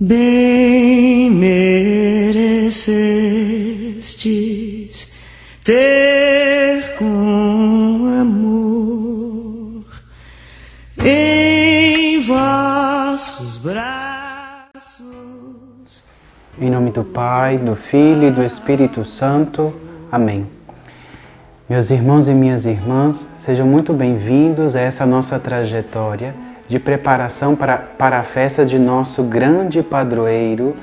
Bem merecestes ter com amor em vossos braços. Em nome do Pai, do Filho e do Espírito Santo. Amém. Meus irmãos e minhas irmãs, sejam muito bem-vindos a essa nossa trajetória de preparação para a festa de nosso grande padroeiro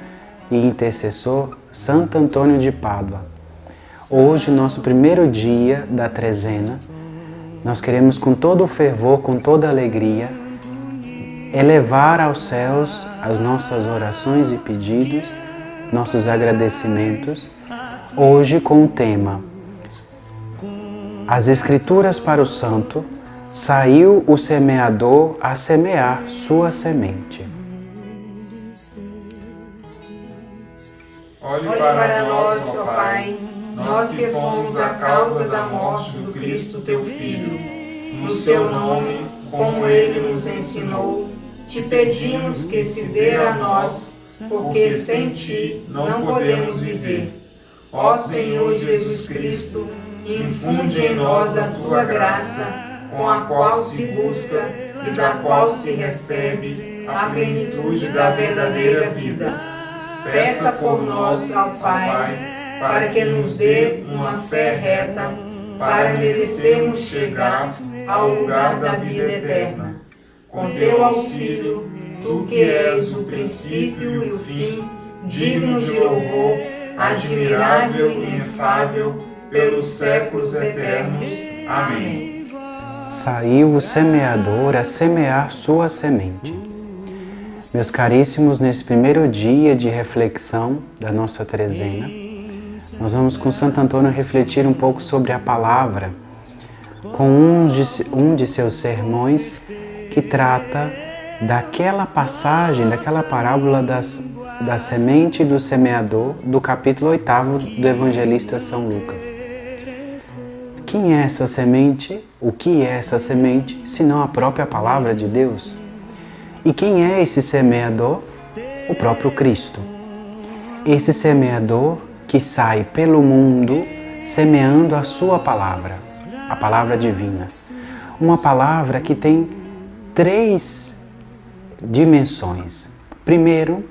e intercessor, Santo Antônio de Pádua. Hoje, nosso primeiro dia da trezena, nós queremos com todo o fervor, com toda a alegria, elevar aos céus as nossas orações e pedidos, nossos agradecimentos, hoje com o tema As Escrituras para o Santo. Saiu o semeador a semear sua semente. Olhe para nós, ó Pai, nós que fomos a causa da morte do Cristo teu Filho. No seu nome, como ele nos ensinou, te pedimos que se dê a nós, porque sem ti não podemos viver. Ó Senhor Jesus Cristo, infunde em nós a tua graça, com a qual se busca e da qual se recebe a plenitude da verdadeira vida. Peça por nós ao Pai, para que nos dê uma fé reta, para merecermos chegar ao lugar da vida eterna. Com teu auxílio, tu que és o princípio e o fim, digno de louvor, admirável e inefável, pelos séculos eternos. Amém. Saiu o semeador a semear sua semente. Meus caríssimos, nesse primeiro dia de reflexão da nossa trezena, nós vamos com Santo Antônio refletir um pouco sobre a palavra, com um de seus sermões que trata daquela passagem, daquela parábola da semente e do semeador, do capítulo 8º do evangelista São Lucas. Quem é essa semente? O que é essa semente, senão a própria palavra de Deus? E quem é esse semeador? O próprio Cristo. Esse semeador que sai pelo mundo semeando a sua palavra, a palavra divina. Uma palavra que tem 3 dimensões. Primeiro,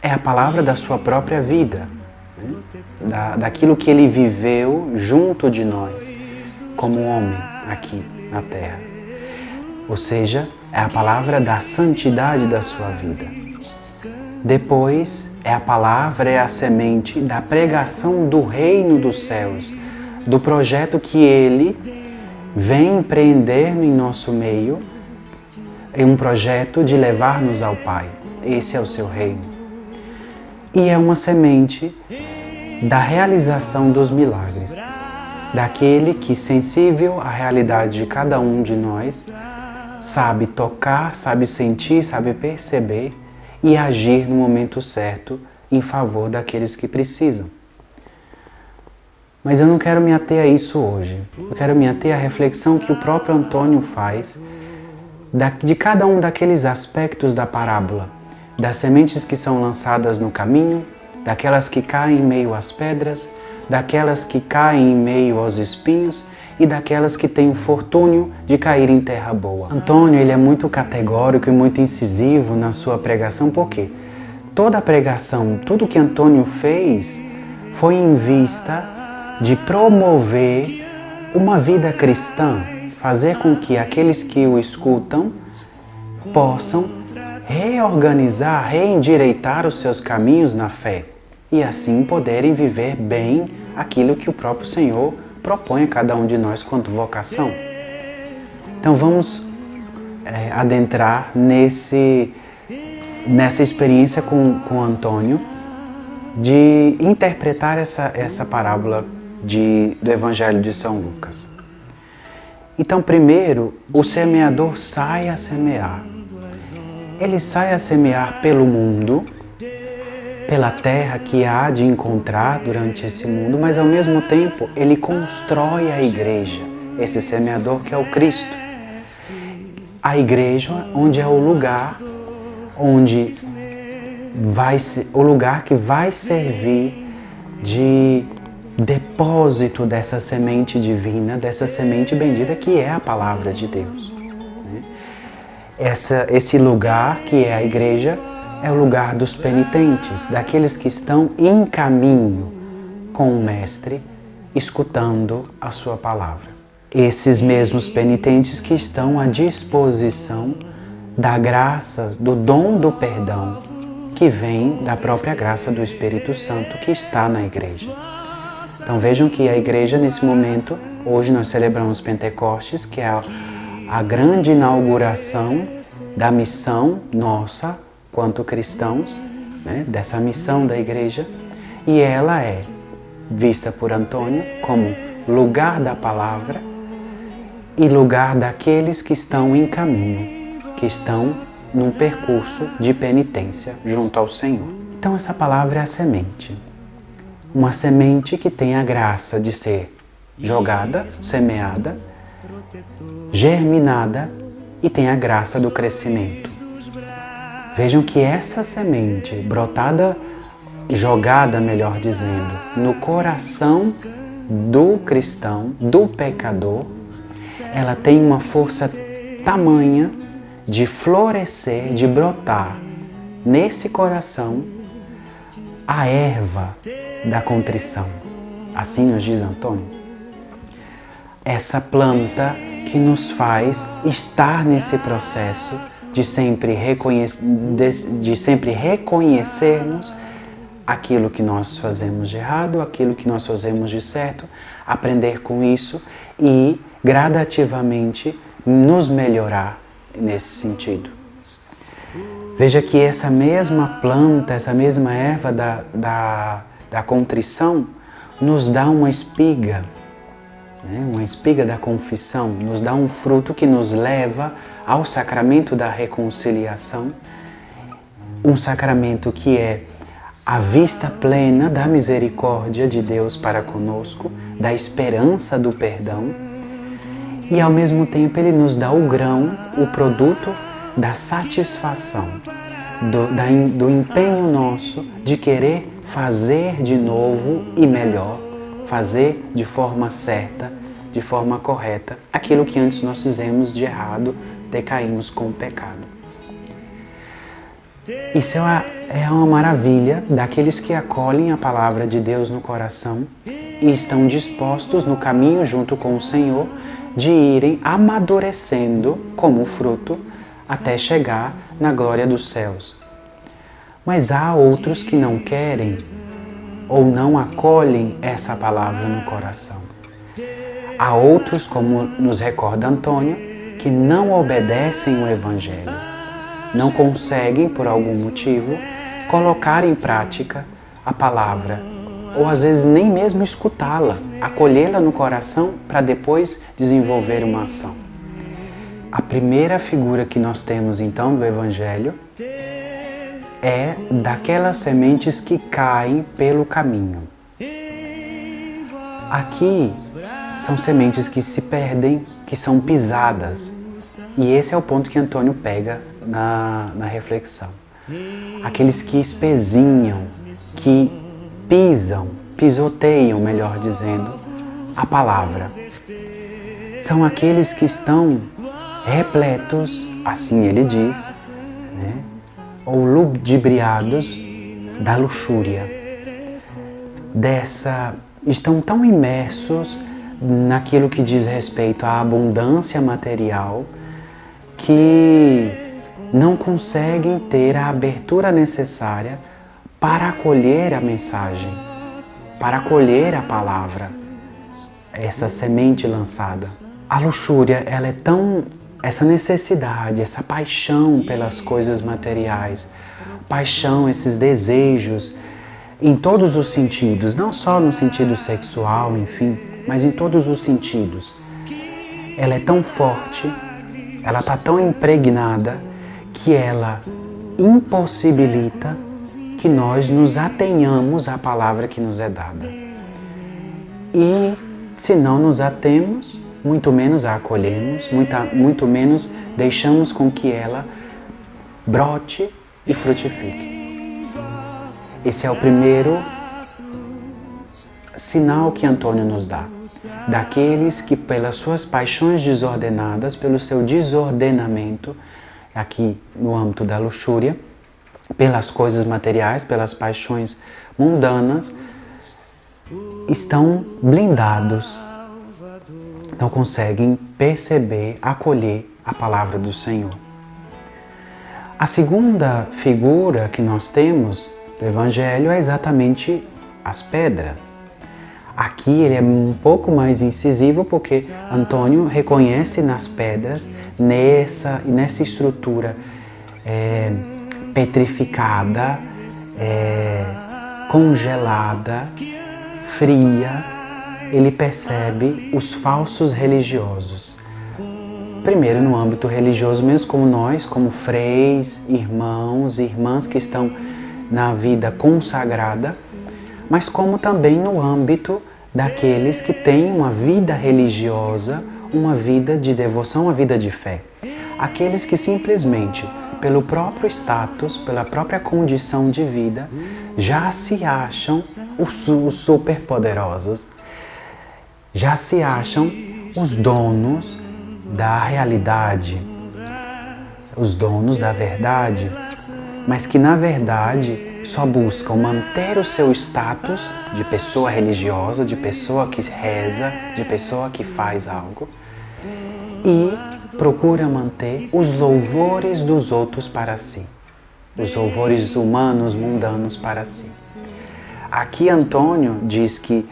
é a palavra da sua própria vida, daquilo que ele viveu junto de nós, como homem aqui na Terra. Ou seja, é a palavra da santidade da sua vida. Depois, é a palavra, é a semente da pregação do reino dos céus, do projeto que ele vem empreender em nosso meio, é um projeto de levar-nos ao Pai. Esse é o seu reino. E é uma semente da realização dos milagres, daquele que, sensível à realidade de cada um de nós, sabe tocar, sabe sentir, sabe perceber e agir no momento certo em favor daqueles que precisam. Mas eu não quero me ater a isso hoje. Eu quero me ater à reflexão que o próprio Antônio faz de cada um daqueles aspectos da parábola, das sementes que são lançadas no caminho, daquelas que caem em meio às pedras, daquelas que caem em meio aos espinhos e daquelas que têm o fortúnio de cair em terra boa. Antônio, ele é muito categórico e muito incisivo na sua pregação, porque toda a pregação, tudo que Antônio fez foi em vista de promover uma vida cristã, fazer com que aqueles que o escutam possam reorganizar, reendireitar os seus caminhos na fé e assim poderem viver bem aquilo que o próprio Senhor propõe a cada um de nós quanto vocação. Então vamos adentrar nessa experiência com Antônio de interpretar essa parábola do Evangelho de São Lucas. Então, primeiro, o semeador sai a semear. Ele sai a semear pelo mundo, pela terra que há de encontrar durante esse mundo, mas ao mesmo tempo ele constrói a igreja, esse semeador que é o Cristo. A igreja, onde é o lugar onde o lugar que vai servir de depósito dessa semente divina, dessa semente bendita que é a palavra de Deus. Esse lugar que é a igreja é o lugar dos penitentes, daqueles que estão em caminho com o Mestre, escutando a sua palavra. Esses mesmos penitentes que estão à disposição da graça, do dom do perdão, que vem da própria graça do Espírito Santo que está na igreja. Então vejam que a igreja nesse momento, hoje nós celebramos Pentecostes, que é a grande inauguração da missão nossa, quanto cristãos, né, dessa missão da igreja, e ela é vista por Antônio como lugar da palavra e lugar daqueles que estão em caminho, que estão num percurso de penitência junto ao Senhor. Então essa palavra é a semente. Uma semente que tem a graça de ser jogada, semeada, germinada e tem a graça do crescimento. Vejam que essa semente brotada, jogada, melhor dizendo, no coração do cristão, do pecador, ela tem uma força tamanha de florescer, de brotar nesse coração a erva da contrição. Assim nos diz Antônio. Essa planta que nos faz estar nesse processo de sempre reconhecermos aquilo que nós fazemos de errado, aquilo que nós fazemos de certo, aprender com isso e gradativamente nos melhorar nesse sentido. Veja que essa mesma planta, essa mesma erva da contrição nos dá uma espiga, né? Uma espiga da confissão, nos dá um fruto que nos leva ao sacramento da reconciliação, um sacramento que é a vista plena da misericórdia de Deus para conosco, da esperança do perdão, e ao mesmo tempo ele nos dá o grão, o produto da satisfação, do empenho nosso de querer fazer de novo e melhor, fazer de forma certa, de forma correta, aquilo que antes nós fizemos de errado, decaímos com o pecado. Isso é uma maravilha daqueles que acolhem a palavra de Deus no coração e estão dispostos no caminho junto com o Senhor de irem amadurecendo como fruto até chegar na glória dos céus. Mas há outros que não querem ou não acolhem essa palavra no coração. Há outros, como nos recorda Antônio, que não obedecem o Evangelho, não conseguem, por algum motivo, colocar em prática a palavra, ou às vezes nem mesmo escutá-la, acolhê-la no coração para depois desenvolver uma ação. A primeira figura que nós temos então do Evangelho é daquelas sementes que caem pelo caminho. Aqui são sementes que se perdem, que são pisadas. E esse é o ponto que Antônio pega na reflexão. Aqueles que espezinham, que pisoteiam, melhor dizendo, a palavra. São aqueles que estão repletos, assim ele diz, né, ou ludibriados da luxúria. Estão tão imersos naquilo que diz respeito à abundância material que não conseguem ter a abertura necessária para acolher a mensagem, para acolher a palavra, essa semente lançada. A luxúria, ela é essa necessidade, essa paixão pelas coisas materiais, paixão, esses desejos em todos os sentidos, não só no sentido sexual, enfim, mas em todos os sentidos. Ela é tão forte, ela está tão impregnada que ela impossibilita que nós nos atenhamos à palavra que nos é dada. E se não nos atemos, muito menos a acolhemos, muito menos deixamos com que ela brote e frutifique. Esse é o primeiro sinal que Antônio nos dá. Daqueles que pelas suas paixões desordenadas, pelo seu desordenamento, aqui no âmbito da luxúria, pelas coisas materiais, pelas paixões mundanas, estão blindados, não conseguem perceber, acolher a palavra do Senhor. A segunda figura que nós temos do Evangelho é exatamente as pedras. Aqui ele é um pouco mais incisivo porque Antônio reconhece nas pedras, nessa estrutura petrificada, congelada, fria, ele percebe os falsos religiosos. Primeiro no âmbito religioso mesmo, como nós, como freis, irmãos e irmãs que estão na vida consagrada, mas como também no âmbito daqueles que têm uma vida religiosa, uma vida de devoção, uma vida de fé. Aqueles que simplesmente, pelo próprio status, pela própria condição de vida, já se acham os superpoderosos, já se acham os donos da realidade, os donos da verdade, mas que na verdade só buscam manter o seu status de pessoa religiosa, de pessoa que reza, de pessoa que faz algo e procura manter os louvores dos outros para si, os louvores humanos, mundanos para si. Aqui Antônio diz que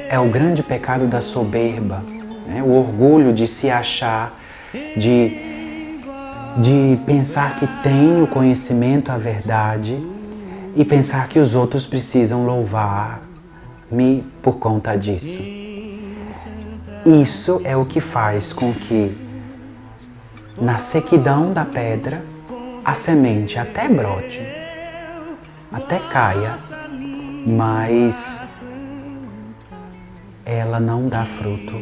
é o grande pecado da soberba, né? O orgulho de se achar, de pensar que tem o conhecimento, a verdade, e pensar que os outros precisam louvar-me por conta disso. Isso é o que faz com que, na sequidão da pedra, a semente até brote, até caia, mas ela não dá fruto,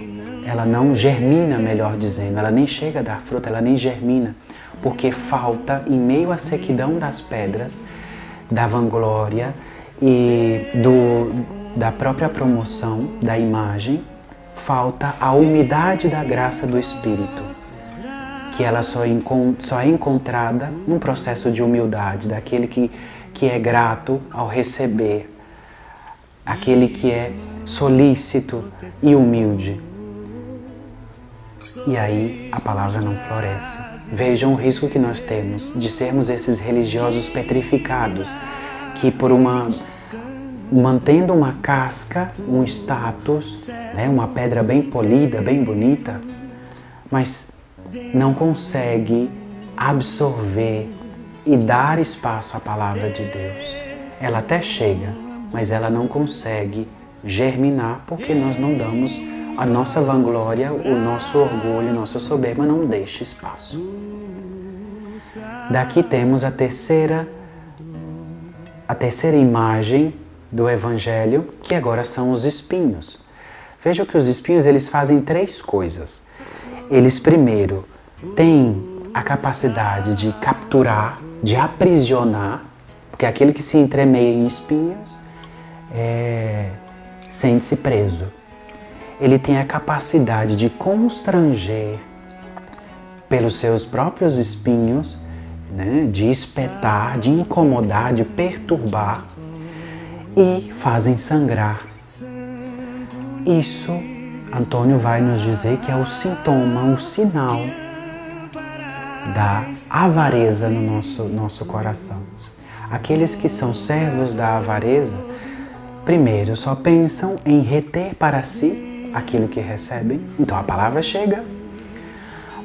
ela não germina, melhor dizendo, ela nem chega a dar fruto, ela nem germina, porque falta, em meio à sequidão das pedras, da vanglória e da própria promoção da imagem, falta a umidade da graça do Espírito, que ela só é encontrada num processo de humildade, daquele que é grato ao receber, aquele que é solícito e humilde. E aí a palavra não floresce. Vejam o risco que nós temos de sermos esses religiosos petrificados, que mantendo uma casca, um status, né, uma pedra bem polida, bem bonita, mas não consegue absorver e dar espaço à palavra de Deus. Ela até chega, mas ela não consegue germinar porque nós não damos a nossa vanglória, o nosso orgulho, a nossa soberba não deixa espaço. Daqui temos a terceira imagem do Evangelho, que agora são os espinhos. Vejam que os espinhos eles fazem três coisas. Eles primeiro têm a capacidade de capturar, de aprisionar, porque aquele que se entremeia em espinhos sente-se preso. Ele tem a capacidade de constranger pelos seus próprios espinhos, né, de espetar, de incomodar, de perturbar e fazem sangrar. Isso, Antônio vai nos dizer que é o sintoma, o sinal da avareza no nosso coração. Aqueles que são servos da avareza, primeiro só pensam em reter para si aquilo que recebem, então a palavra chega,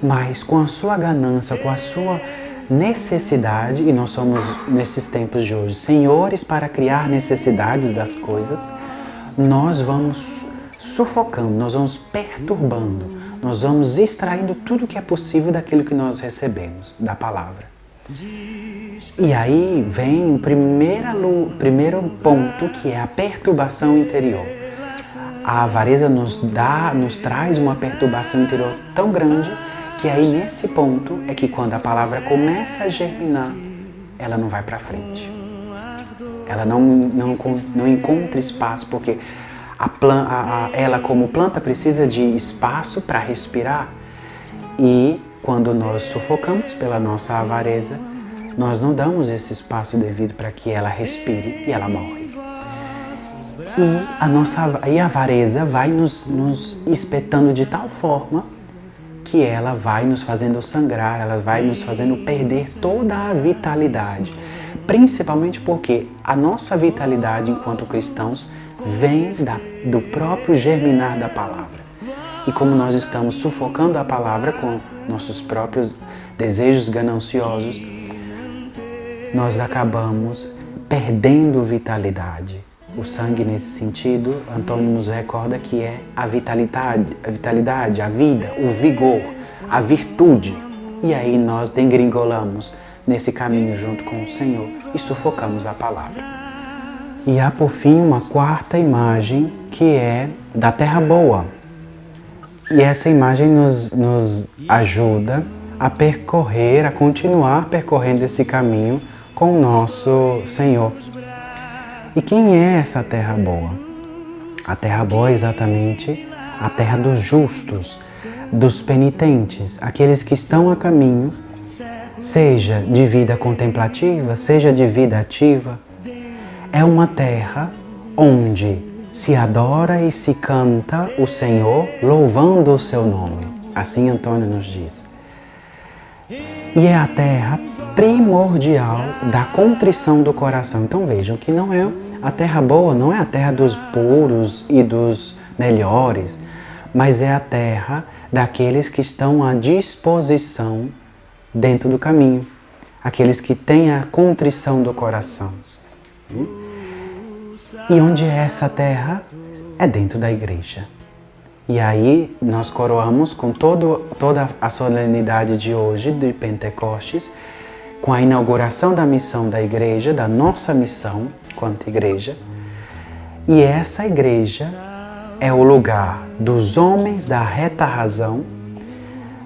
mas com a sua ganância, com a sua necessidade, e nós somos nesses tempos de hoje senhores para criar necessidades das coisas, nós vamos sufocando, nós vamos perturbando, nós vamos extraindo tudo que é possível daquilo que nós recebemos, da palavra. E aí vem o primeiro ponto, que é a perturbação interior. A avareza nos traz uma perturbação interior tão grande que aí nesse ponto é que quando a palavra começa a germinar, ela não vai para frente. Ela não encontra espaço, porque ela como planta precisa de espaço para respirar. E quando nós sufocamos pela nossa avareza, nós não damos esse espaço devido para que ela respire e ela morre. E a avareza vai nos espetando de tal forma que ela vai nos fazendo sangrar, ela vai nos fazendo perder toda a vitalidade. Principalmente porque a nossa vitalidade enquanto cristãos vem do próprio germinar da palavra. E como nós estamos sufocando a palavra com nossos próprios desejos gananciosos, nós acabamos perdendo vitalidade. O sangue, nesse sentido, Antônio nos recorda que é a vitalidade, a vida, o vigor, a virtude. E aí nós degringolamos nesse caminho junto com o Senhor e sufocamos a palavra. E há, por fim, uma quarta imagem que é da terra boa. E essa imagem nos ajuda a continuar percorrendo esse caminho com o nosso Senhor. E quem é essa terra boa? A terra boa é exatamente a terra dos justos, dos penitentes, aqueles que estão a caminho, seja de vida contemplativa, seja de vida ativa. É uma terra onde se adora e se canta o Senhor, louvando o seu nome. Assim Antônio nos diz. E é a terra primordial da contrição do coração. Então vejam que não é a terra boa, não é a terra dos puros e dos melhores, mas é a terra daqueles que estão à disposição dentro do caminho, aqueles que têm a contrição do coração. E onde é essa terra? É dentro da igreja. E aí nós coroamos com toda a solenidade de hoje, de Pentecostes, com a inauguração da missão da igreja, da nossa missão quanto igreja. E essa igreja é o lugar dos homens da reta razão,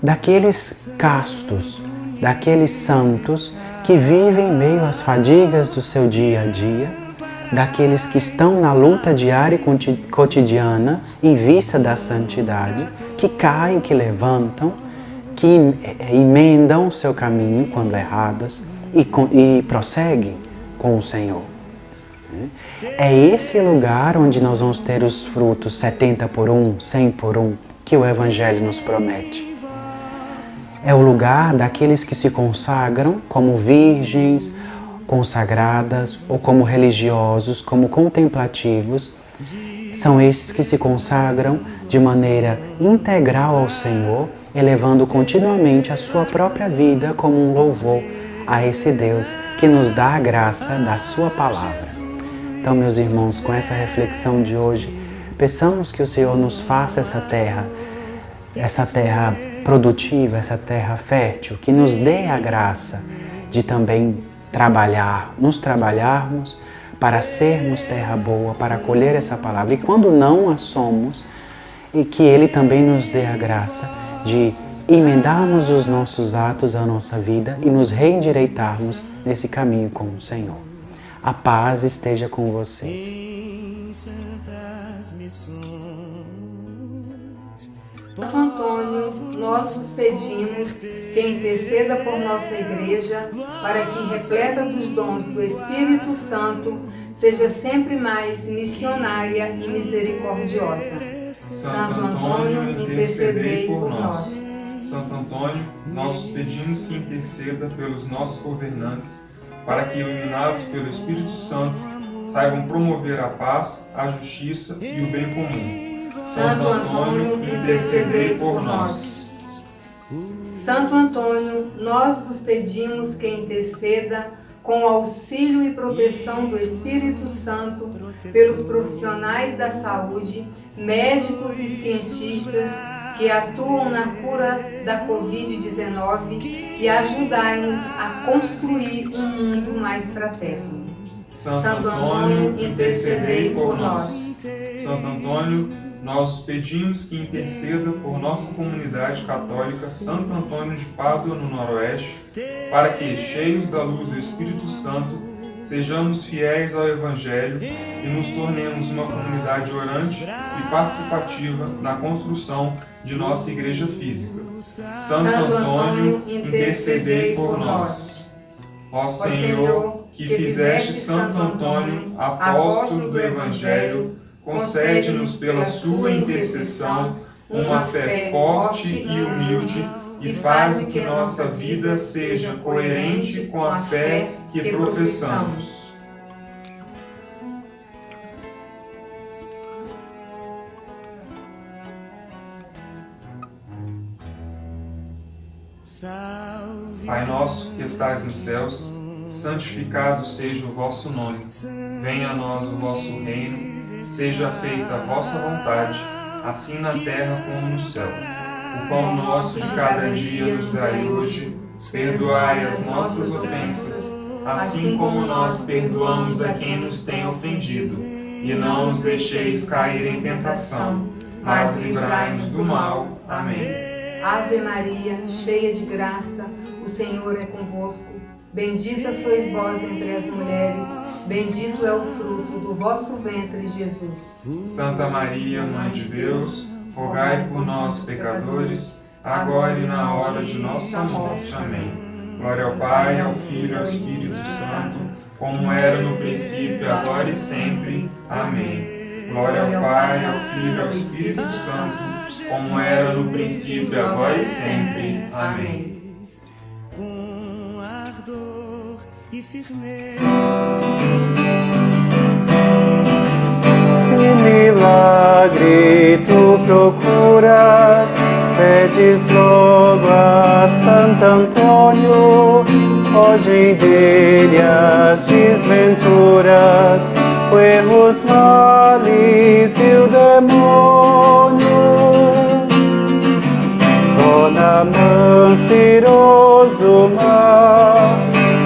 daqueles castos, daqueles santos que vivem em meio às fadigas do seu dia a dia, daqueles que estão na luta diária e cotidiana em vista da santidade, que caem, que levantam, que emendam o seu caminho quando errados e prosseguem com o Senhor. É esse lugar onde nós vamos ter os frutos 70 por 1, 100 por 1, que o Evangelho nos promete. É o lugar daqueles que se consagram como virgens consagradas ou como religiosos, como contemplativos. São esses que se consagram de maneira integral ao Senhor, elevando continuamente a sua própria vida como um louvor a esse Deus que nos dá a graça da sua palavra. Então, meus irmãos, com essa reflexão de hoje, peçamos que o Senhor nos faça essa terra produtiva, essa terra fértil, que nos dê a graça de também nos trabalharmos para sermos terra boa, para acolher essa palavra. E quando não a somos, e que Ele também nos dê a graça de emendarmos os nossos atos à nossa vida e nos reendireitarmos nesse caminho com o Senhor. A paz esteja com vocês. Santo Antônio, nós vos pedimos que interceda por nossa Igreja para que, repleta dos dons do Espírito Santo, seja sempre mais missionária e misericordiosa. Santo Antônio, intercedei por nós. Santo Antônio, nós vos pedimos que interceda pelos nossos governantes para que, iluminados pelo Espírito Santo, saibam promover a paz, a justiça e o bem comum. Santo Antônio, intercedei por nós. Santo Antônio, nós vos pedimos que interceda com o auxílio e proteção do Espírito Santo pelos profissionais da saúde, médicos e cientistas que atuam na cura da Covid-19 e ajudai-nos a construir um mundo mais fraterno. Santo Antônio, intercedei por nós. Santo Antônio, nós vos pedimos que interceda por nossa comunidade católica Santo Antônio de Pádua, no Noroeste, para que, cheios da luz do Espírito Santo, sejamos fiéis ao Evangelho e nos tornemos uma comunidade orante e participativa na construção de nossa igreja física. Santo Antônio, intercedei por nós. Ó Senhor, que fizeste Santo Antônio, apóstolo do Evangelho, concede-nos pela sua intercessão uma fé forte e humilde e faze que nossa vida seja coerente com a fé que professamos. Pai nosso que estais nos céus, santificado seja o vosso nome. Venha a nós o vosso reino, seja feita a vossa vontade, assim na terra como no céu. O pão nosso de cada dia nos dai hoje, perdoai as nossas ofensas, assim como nós perdoamos a quem nos tem ofendido. E não nos deixeis cair em tentação, mas livrai-nos do mal. Amém. Ave Maria, cheia de graça, o Senhor é convosco. Bendita sois vós entre as mulheres, bendito é o fruto do vosso ventre, Jesus. Santa Maria, Mãe de Deus, rogai por nós, pecadores, agora e na hora de nossa morte. Amém. Glória ao Pai, ao Filho e ao Espírito Santo, como era no princípio, agora e sempre. Amém. Glória ao Pai, ao Filho e ao Espírito Santo, como era no princípio, agora e sempre. Amém. Com ardor e firmeza. Se milagre tu procuras, pedes logo a Santo Antônio, fogem dele as desventuras, o erros, males e o demônio. Dona Manciroso mar,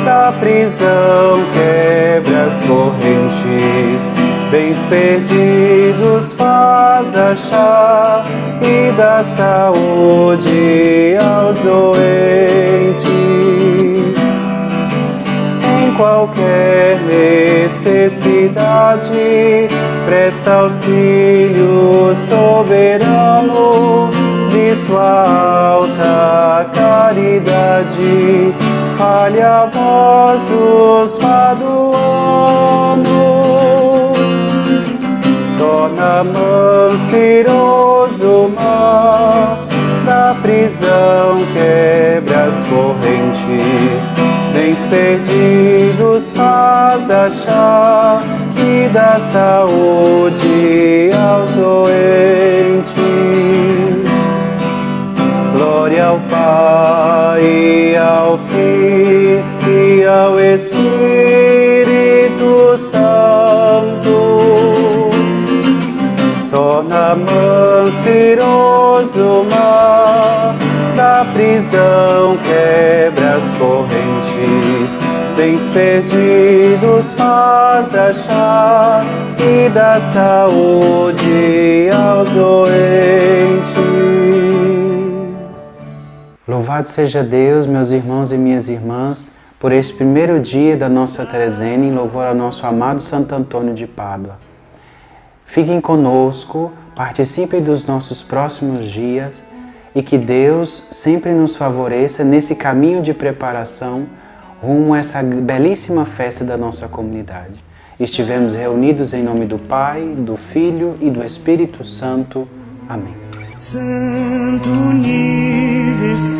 da prisão quebra as correntes, bens perdidos faz achar e dá saúde aos doentes. Em qualquer necessidade, presta auxílio soberano de sua alta caridade. Fale a voz dos paduanos. Dona Manciroso mar, da prisão quebra as correntes, bens perdidos faz achar e dá saúde aos doentes. Glória ao Pai, e ao Filho e ao Espírito Santo. Dona Manciroso mar, da prisão quebra as correntes, bens perdidos faz achar e dá saúde aos doentes. Louvado seja Deus, meus irmãos e minhas irmãs, por este primeiro dia da nossa trezena em louvor ao nosso amado Santo Antônio de Pádua. Fiquem conosco, participem dos nossos próximos dias e que Deus sempre nos favoreça nesse caminho de preparação rumo a essa belíssima festa da nossa comunidade. Estivemos reunidos em nome do Pai, do Filho e do Espírito Santo. Amém. Santo universal,